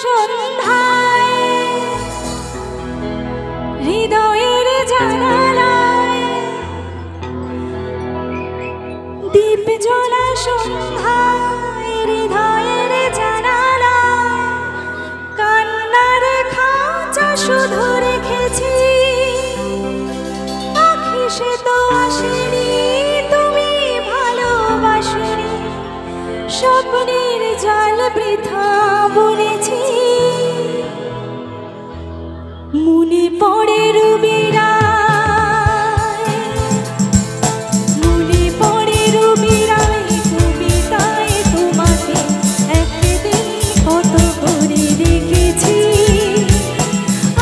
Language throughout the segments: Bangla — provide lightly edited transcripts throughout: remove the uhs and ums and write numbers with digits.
সন্ধ্যায় হৃদয়ের জানালায় দীপ জ্বলা সন্ধ্যায় হৃদয়ের জানালায় কান্নার খাঁচা শুধু রেখেছি পাখি সে তো আসেনি তুমি ভালোবাসনি স্বপ্নের জাল বৃথা বুনেছি মনে পড়ে রবিরায় মনে পড়ে রবিরায় কবিতায় তোমাকে একদিন কত করে দেখেছি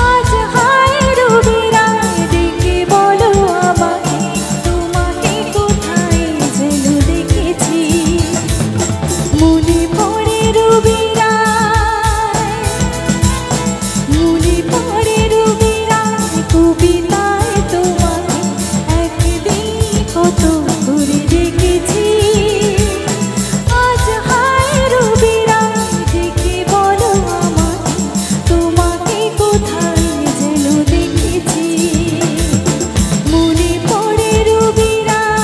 আজ হায় রবিরায় ডেকে বলো আমাকে তোমাকে কোথায় যেন দেখেছি মনে পড়ে রবিরায় মনে পড়ে রবিরায় কবিতায় তোমাকে একদিন কত করে দেখেছি আজ হায় রবিরায় ডেকে বলো আমাকে তোমাকে কোথায় যেন দেখেছি মনে পড়ে রবিরায়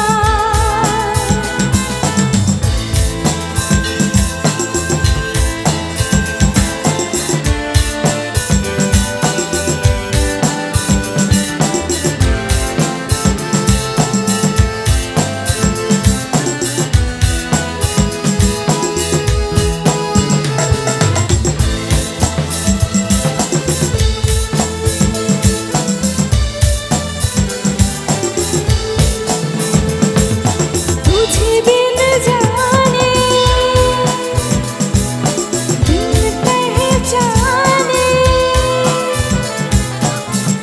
तुझे बिन जाने बिन पहचाने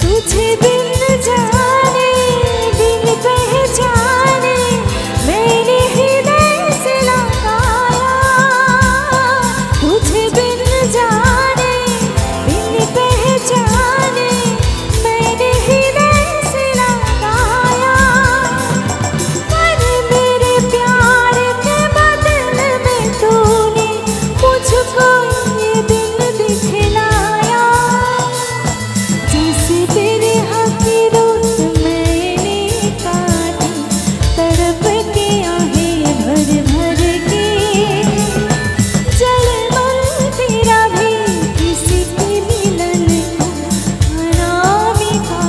तुझे बिन जाने बिन पहचाने मैंने हृदय से लगाया तुझे बिन जाने बिन पहचाने मैंने हृदय से लगाया पर मेरे प्यार के बदल में तूने मुझको ये दिल दिखलाया जैसे तेरे हक की रोज मैंने काटी तड़प के आहें भर भर के जलमल तेरा भी किसी के मिलन को अनामिका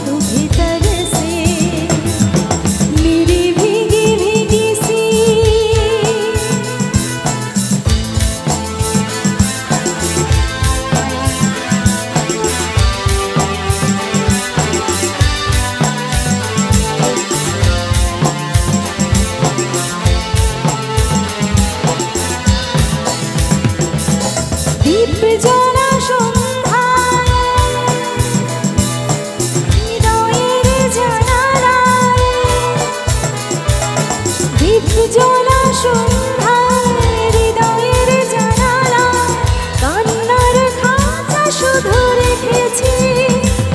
तू भीतर से मेरी भीगी भीगी सी दीप জ্বলা সন্ধ্যায় হৃদয়ের জানালায় দীপ জ্বলা সন্ধ্যায় হৃদয়ের জানালায় কান্নার খাঁচা শুধু রেখেছি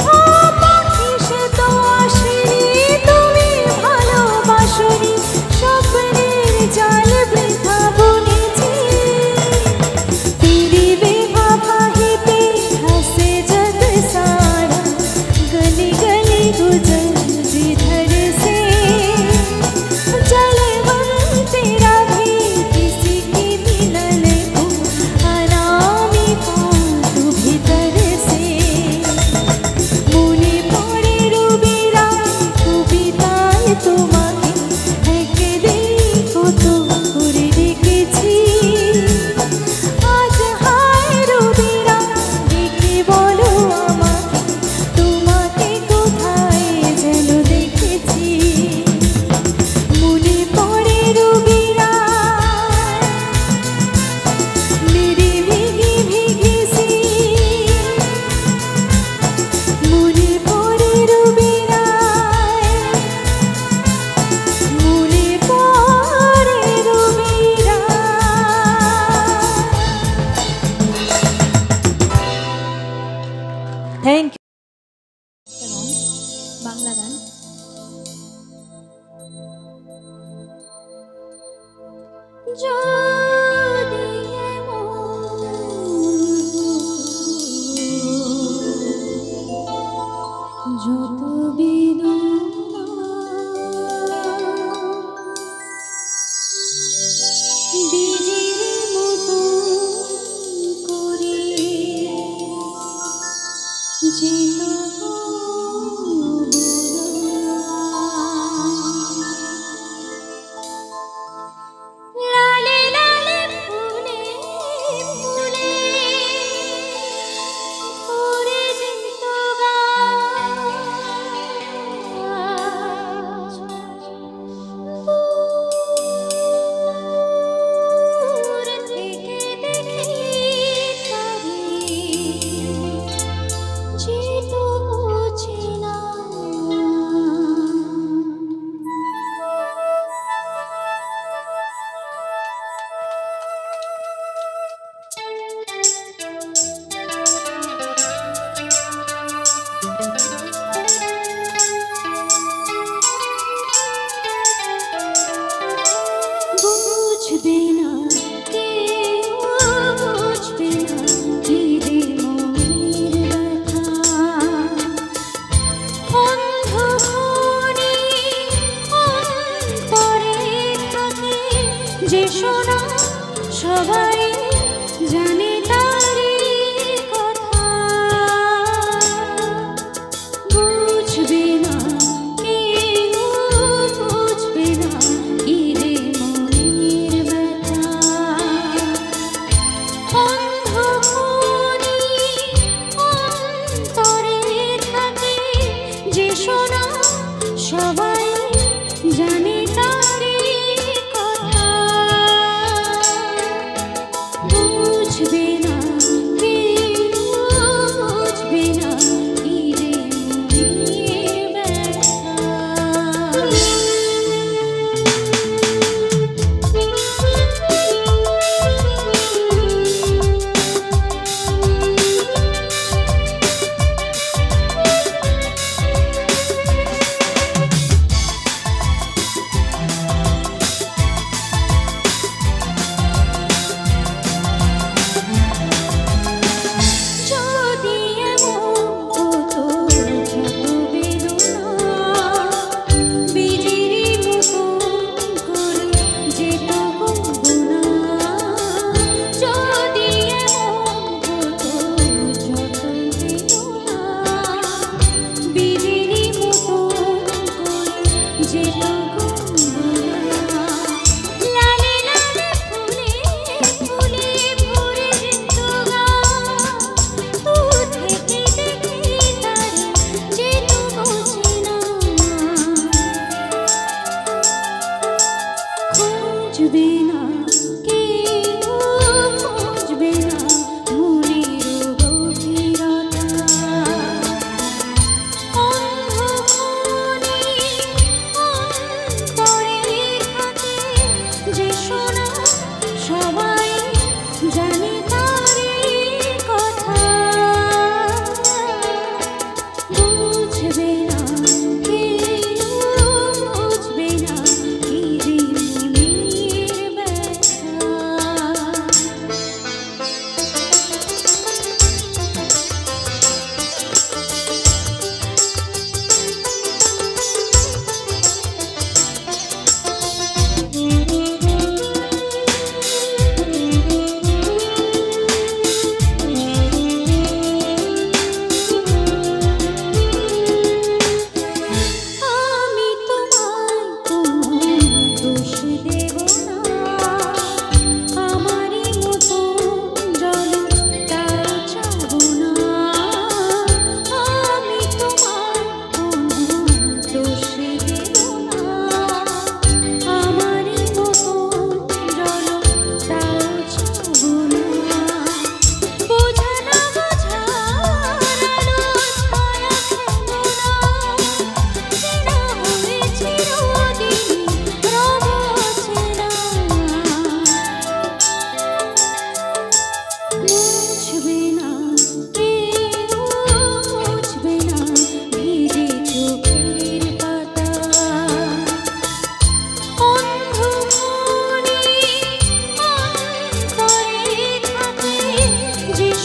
ও পাখি সে তো আসেনি তুমি ভালোবাসনি স্বপ্নের জাল বৃথা বুনেছি तेरी बेवफाई पे हंसे जग सारा गली गली गुजर जिधर से जलवन तेरा भी किसी की मिलन को अनामिका तू भीतर से মনে পড়ে রবিরায় কবিতায় তোমাকে একদিন কত করে দেখেছি আজ হায় রবিরায় ডেকে বলো আমাকে তোমাকে কোথায় যেন দেখেছি মনে পড়ে রবিরায় মেরি ভীগি ভীগি সি মনে পড়ে রবিরায় মনে পড়ে রবিরায় থ্যাংক ইউ বাংলা গান যদি এমন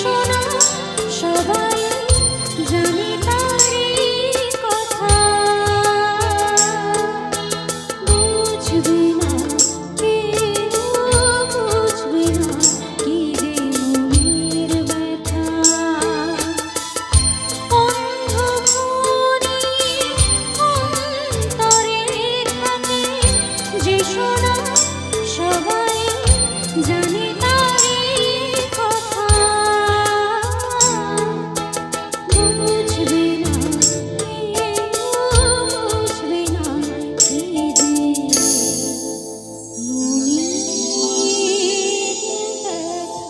শোনা সবাই জানে তারই কথা, বুঝবে না কেউ, বুঝবে না কি রে মনের ব্যথা। অন্ধকারে অন্তরে থাকে যে শোনা সবাই জানে তারই কথা, বুঝবে না কেউ, বুঝবে না কি রে মনের ব্যথা।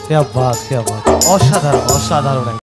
क्या बात असाधारण असाधारण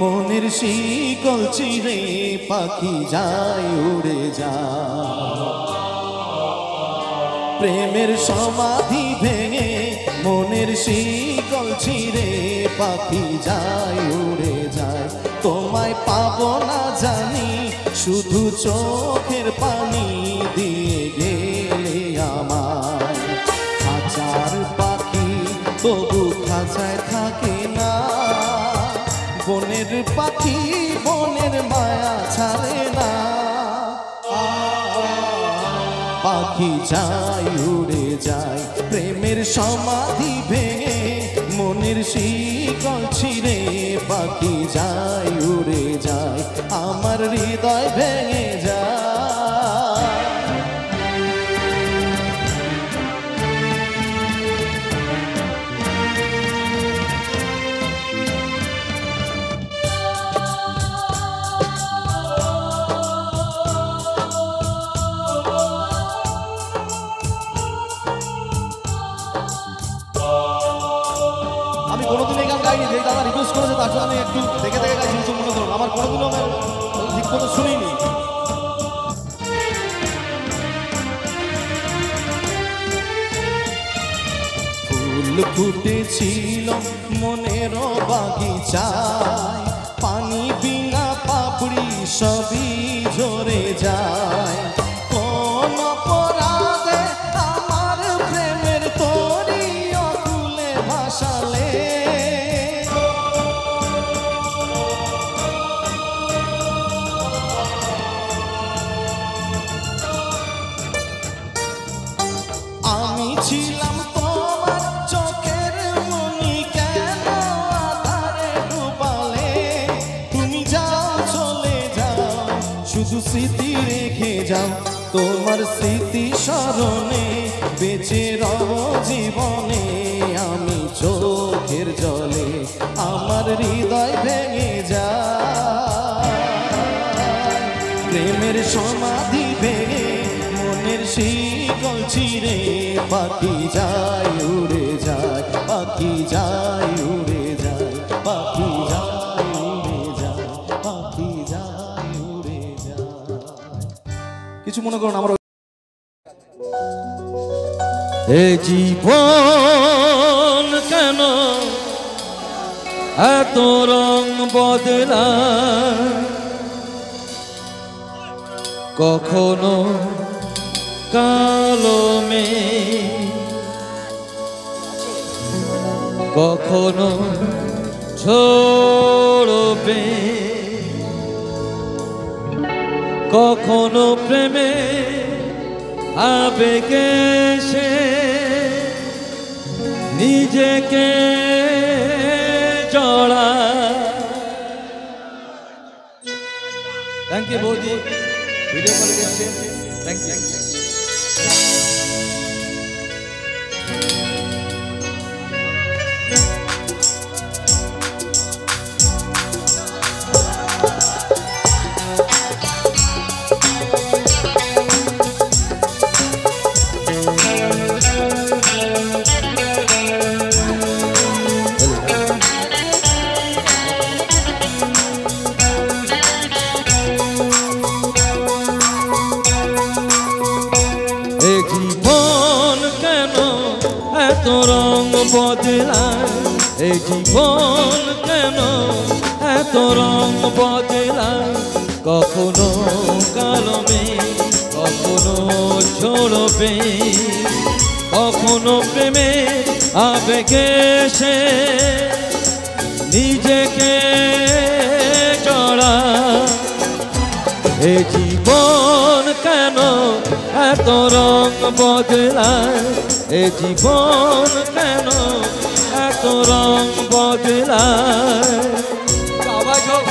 মনের শিকল চিরে পাখি যায় উড়ে যায়, প্রেমের সমাধি ভেঙে মনের শিকল চিরে পাখি যায় উড়ে যায়। তোমায় পাবো না জানি শুধু চোখের পানি দিয়ে গেলে আমায়। হাজার পাখি তবু খাঁচায় থাকে না, বনের পাখি বনের মায়া ছাড়ে না। পাখি যায় উড়ে যায় প্রেমের সমাধি ভেঙে মনের শিকল ছিঁড়ে পাখি যায় উড়ে যায়, আমার হৃদয় ভেঙে যায়। আমি কোনোদিন এই গান গাইনি, যে দাদা রিকোয়েস্ট করেছে তার জন্য আমি একটু দেখে দেখে গাইছি, কিছু মনে করুন। আমার কোনোদিনও আমি ঠিক মতো শুনিনি। ফুল ফুটেছিল মনের বাগিচায়, পানি বিনা পাপড়ি সবই ঝরে যায়। কোন অপরাধে আমার প্রেমের তরি অকুলে ভাসালে, আমি ছিলাম তোমার চোখের মনি, কেন আধারে ডুবালে? তুমি যাও চলে যাও, শুধু স্মৃতি রেখে যাও, তোমার স্মৃতি স্মরণে বেঁচে রব জীবনে। আমি চোখের জলে আমার হৃদয় ভেঙে যায়, প্রেমের সমাধি ভেঙে মনের শিকল ছিঁড়ে পাখি যায় উড়ে যায়, পাখি যায় উড়ে যায়, পাখি যায় উড়ে যায়, পাখি যায় উড়ে যায়। কিছু মনে করুন আমার এ জীবন কেন এত রং বদলায়, কখনো কালো মেঘ, কখনো ঝড়বে, কখনো প্রেমে আবেগে সে নিজেকে জড়া। থ্যাংক ইউ বৌদি, ভিডিও কল দিচ্ছেন, থ্যাংক ইউ। এত রং বদলায়, এই জীবন কেন এত রং বদলায়, কখনো কালো মেঘ, কখনো ঝড়বে, কখনো প্রেমের আবেগে সে নিজেকে জড়া। এই জীবন কেন এত রং বদলায়, এ জীবন কেন এত রং বদলায়। আওয়াজ হোক।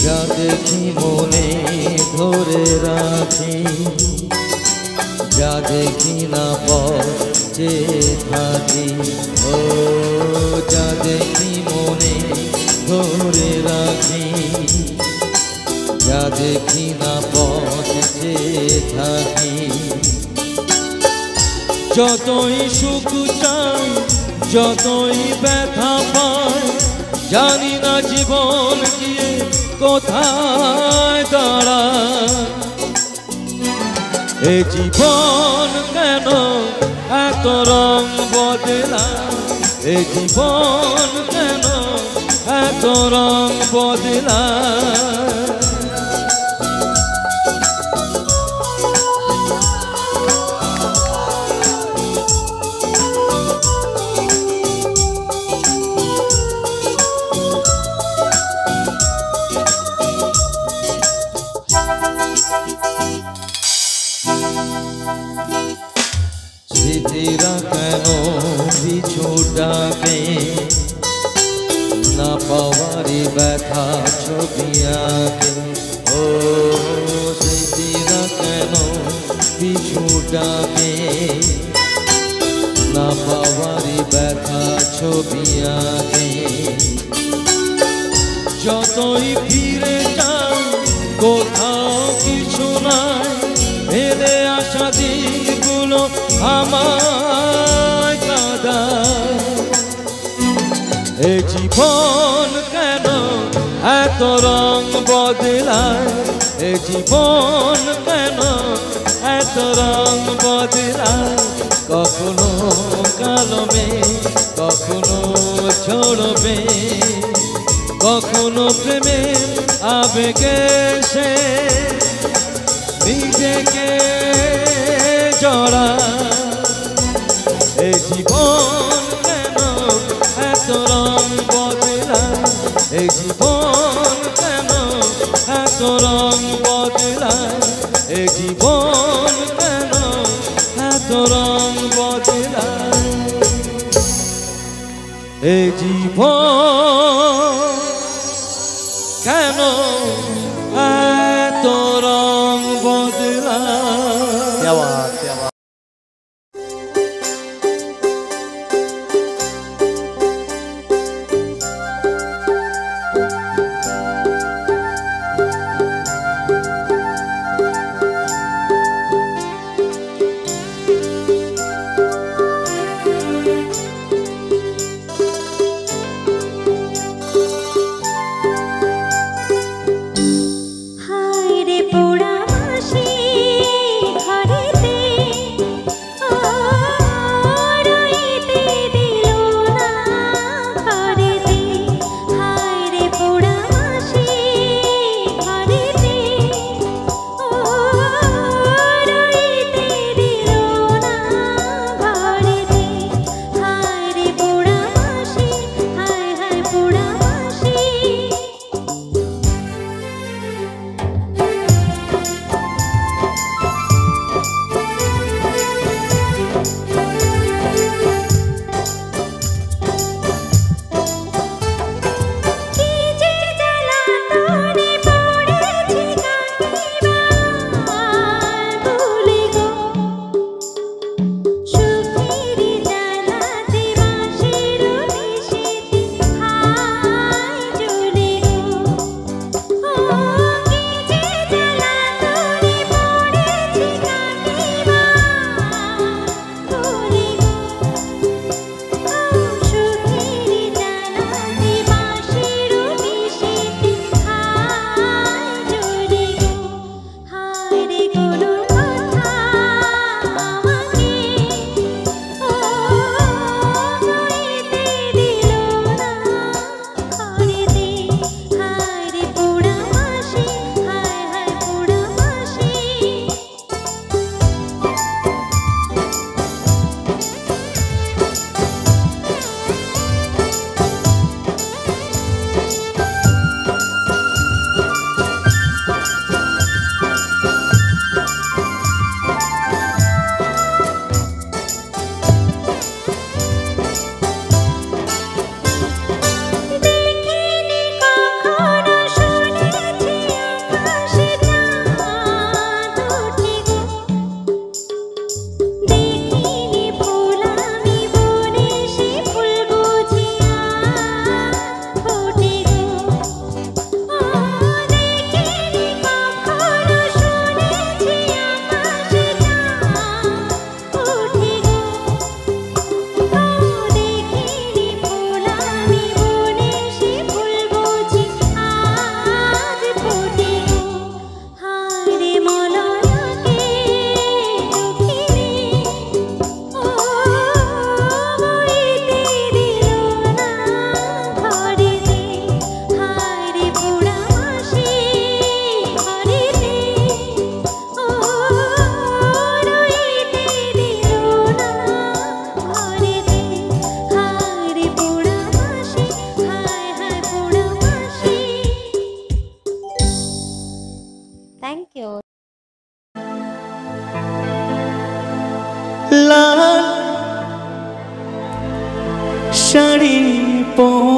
যা দেখি মনে ধরে রাখি, যা দেখি না পথে থাকি, ও যা দেখি মনে ধরে রাখি, যা দেখি না পথে থাকি। যতই সুখ চাই, যতই ব্যথা পাই, জানি না জীবন গিয়ে কোথায় দাঁড়ায়। এ জীবন কেন এত রং বদলায়, এ জীবন কেন এত রং বদলায়। না পাওয়ারি ব্যথা ছবি আঁকে ও স্মৃতিরা কেন পিছু ডাকে না পাওয়ারি ব্যথা ছবি আঁকে যতই ফিরে যাই কোথাও কিছু নাই ফেলে আসা দিনগুলো আমায় কাঁদায় এ জীবন কেন এত রং বদলায় এ জীবন কেন এত রং বদলায় কখনো কালো মেঘ কখনো ঝরবে কখনো প্রেমের আবেগে সে নিজেকে জড়ায় এ জীবন কেন এত রং বদলায় এ জীবন কেন এত রং বদলায় এ জীবন কেন এত রং বদলায় এ জীবন কেন এত রং বদলায় क्या बात क्या बात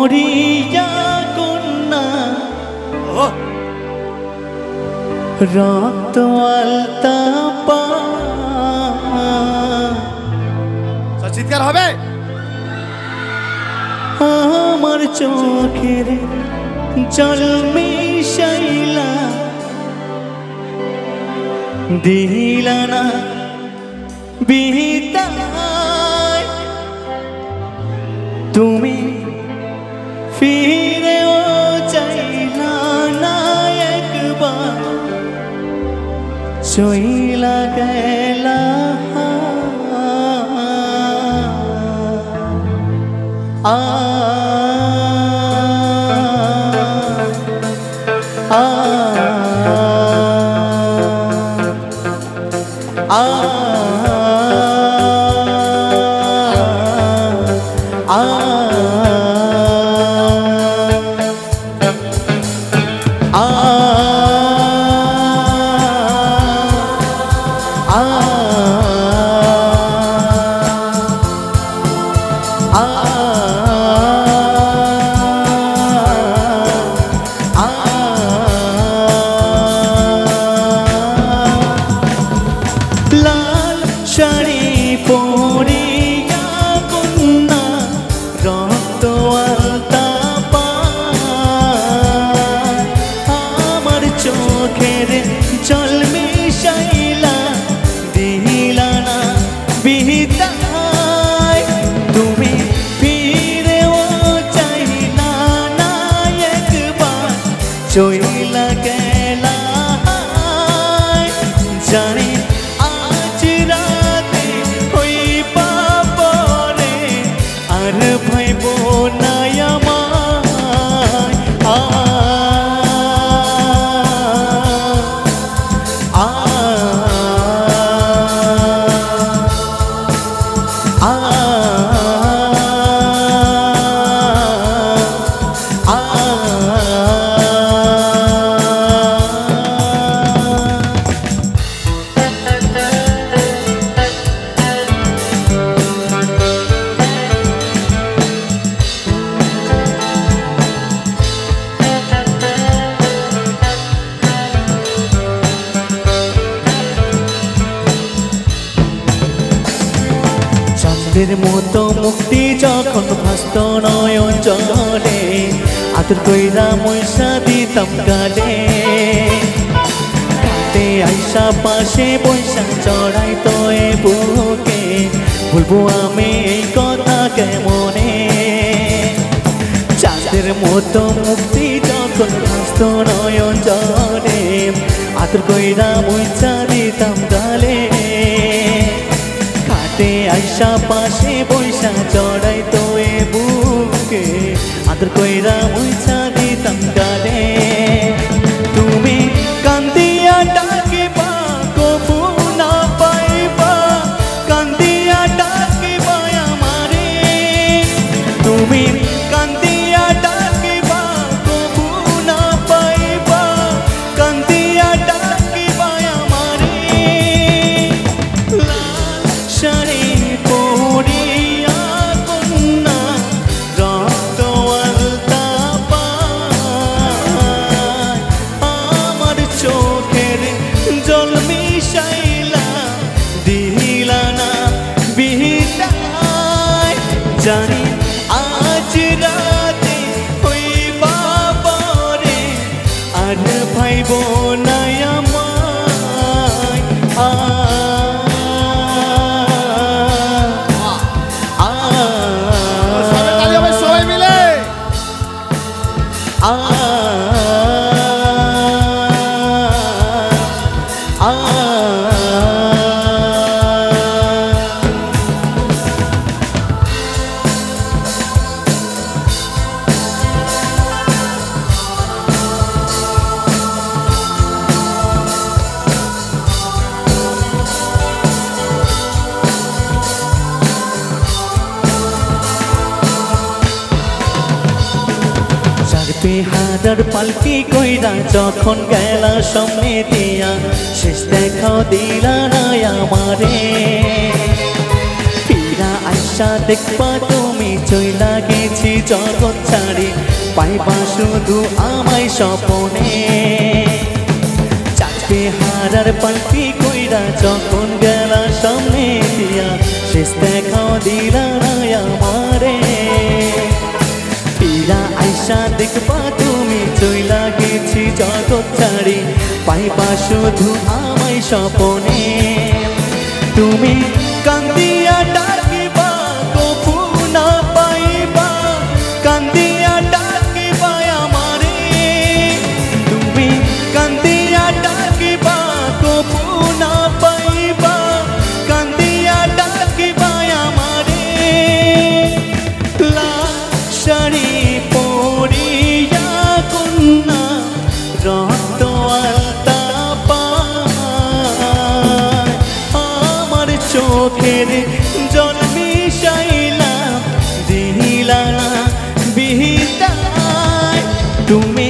পড়িয়া কন্যা রক্ত আলতা পা চিৎকার হবে আমার চোখের জল মিশাইলা দিলা না বিদায় তুমি ফিরেও চাইলা না একবার চইলা গেলা লাল শাড়ি পরিয়া কন্যা রক্ত আলতা পায় আমার চোখের জল মিশাইলা দিলা না বিদায় তুমি ফিরেও চাইলা না একবার চইলা গেলা জানি আজ রাতে হইবা পরে আর ভাইব না চাঁদের মতো মুক্তি যখন ভাস্ত নয়ন জলে আদর কইরা ময়সা দিতাম গালে কাটে আইসা পাশে বৈশা চড়াই তো এ বুকে বলবো আমি এই কথা কেমনে চাঁদের মতো মুক্তি যখন ভাস্ত নয়ন জলে আদর কইরা ময়সা দিতাম গালে আইসা পাশে বৈশা চড়াই তো এ বুকে আদর কইরা মুইছা দিতাম গালে তুমি কান্দিয়া ডাকিবা কবু না পাইবা কান্দিয়া ডাকিবা আমারে তুমি কান্দিয়া ডাকিবা কবু না পাইবা কান্দিয়া ডাকিবা আমারে শাড়ি পরিয়া কন্যা রক্ত আলতা পায় আমার চোখের জল মিশাইলা দিলা না বিদায় জানি আজ রাতে হইবা পরে আর ভাইব না সবাই মিলে বেহাদার পালকি কইরা যখন গেলা সামনে দিয়া শেষ দেখাও দিলা না আমারে ফিরা আশা দেখবা তুমি চইলা গেছি জগৎ ছাড়ি পাইবা শুধু আমায় স্বপনে চাকরি হারার পাল্টি কইরা যখন গেলা সামনে দিয়া শেষ দেখাও দিলা না আমারে পীড়া আইসা দেখবা তুমি চইলা গেছি জগৎ ছাড়ি পাইবা শুধু আমায় স্বপনে তুমি কান্দিয়া ডাকিবা কবু না পাইবা কান্দিয়া ডাকিবা আমারে তুমি কান্দিয়া ডাকিবা কবু না পাইবা কান্দিয়া ডাকিবা আমারে শাড়ি পরিয়া কন্যা রক্ত আলতা পায় আমার চোখের জল মিশাইলা দিলা না বিহিতায় তুমি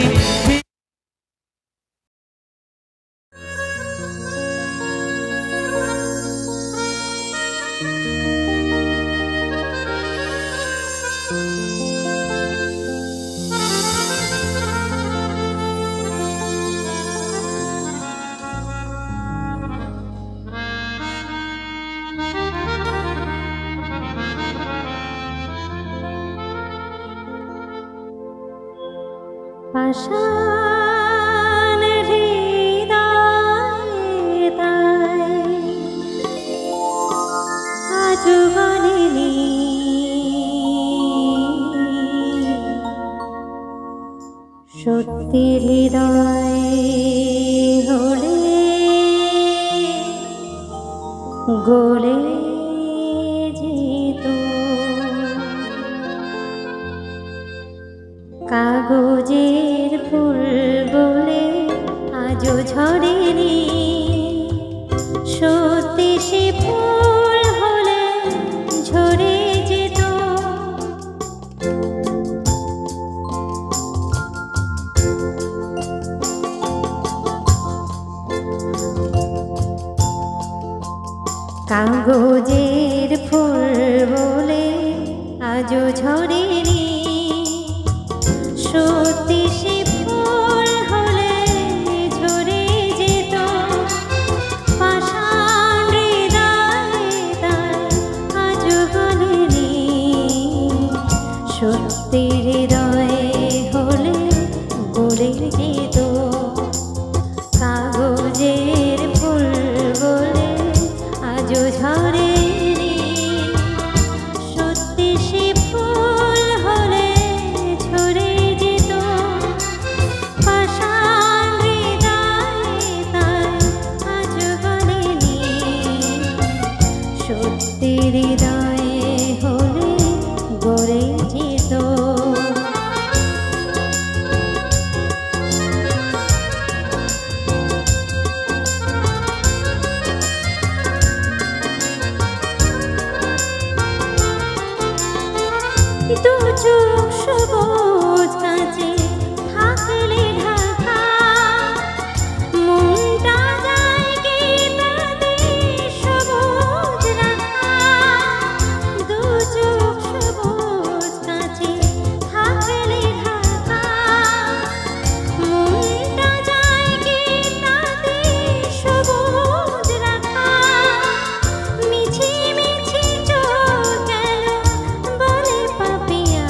পাষাণ হৃদয়ে তাই আজও বলেনি সত্যি হৃদয় হলে গলে যেত কাগজের ফুল বলে আজও ঝরেনি সত্যি সে ফুল হলে ঝরে যেত কাগজের ফুল বলে আজও ঝরেনি সত্যি সে ফুল হলে ঝরে যেত পাষাণ হৃদয়ে তাই আজও গলেনি সত্যি হৃদয়ে হলে গলে যেত কাগজের ফুল বলে আজও ঝরেনি সত্যি সে ফুল হলে ঝরে যেত পাষাণ হৃদয়ে তাই আজও গলেনি সত্যি হৃদয়ে হলে গড়ে যেত দু চোখ সবুজ কাঁচে থাকলে ঢাকা মনটা যায় কি তাতে সবুজ রাখা দু চোখ সবুজ কাঁচে থাকলে ঢাকা মনটা যায় কি তাতে সবুজ রাখা মিছি মিছি চোখ গেল বলে পাপিয়া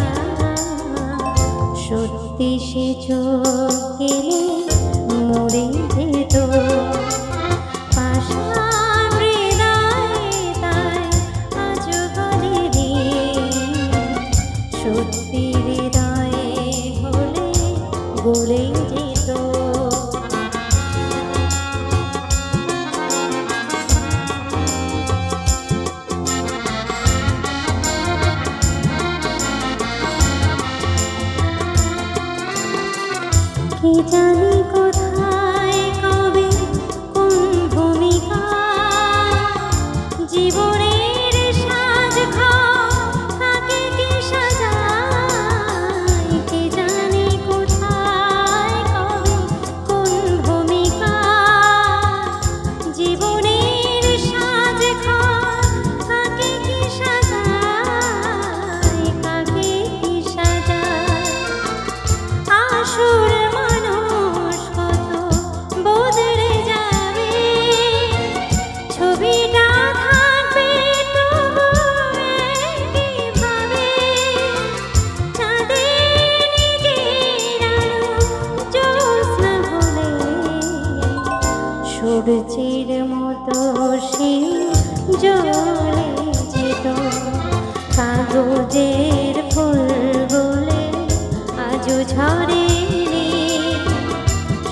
সত্যি সে চোখ গেলে মরে যেত পাষাণ হৃদয়ে তাই আজও গলেনি সত্যি হৃদয়ে হলে গলে যেত কি জানি কোথায় কবে কোন ভূমিকা জীবনের সাজ থাকে কি সাজায় কি জানি কোথায় কবে কোন ভূমিকা জীবনের সাজ থাকে কি সাজায় আসল মানুষ কত বদলে যাবে, ছবিটা থাকবে তবু একইভাবে। চাঁদের নিজের আলো জ্যোৎস্না হলে সূর্যের মতো সে জ্বলে যেত। কাগজের ফুলগুলো আজও ঝরেনি,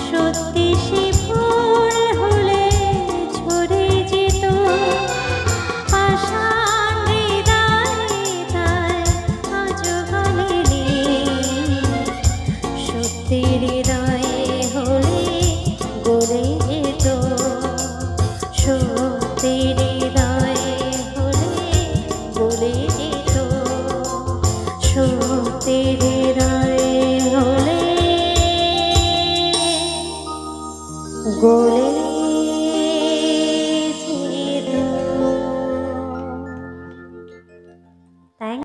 সত্যি সে ফুল হলে ঝরে যেত। পাষাণ হৃদয়ে তার আজও গলেনি, সত্যি হৃদয়ে হলে গলে যেত। সত্যি হৃদয়ে হলে গলে যেত। সত্যি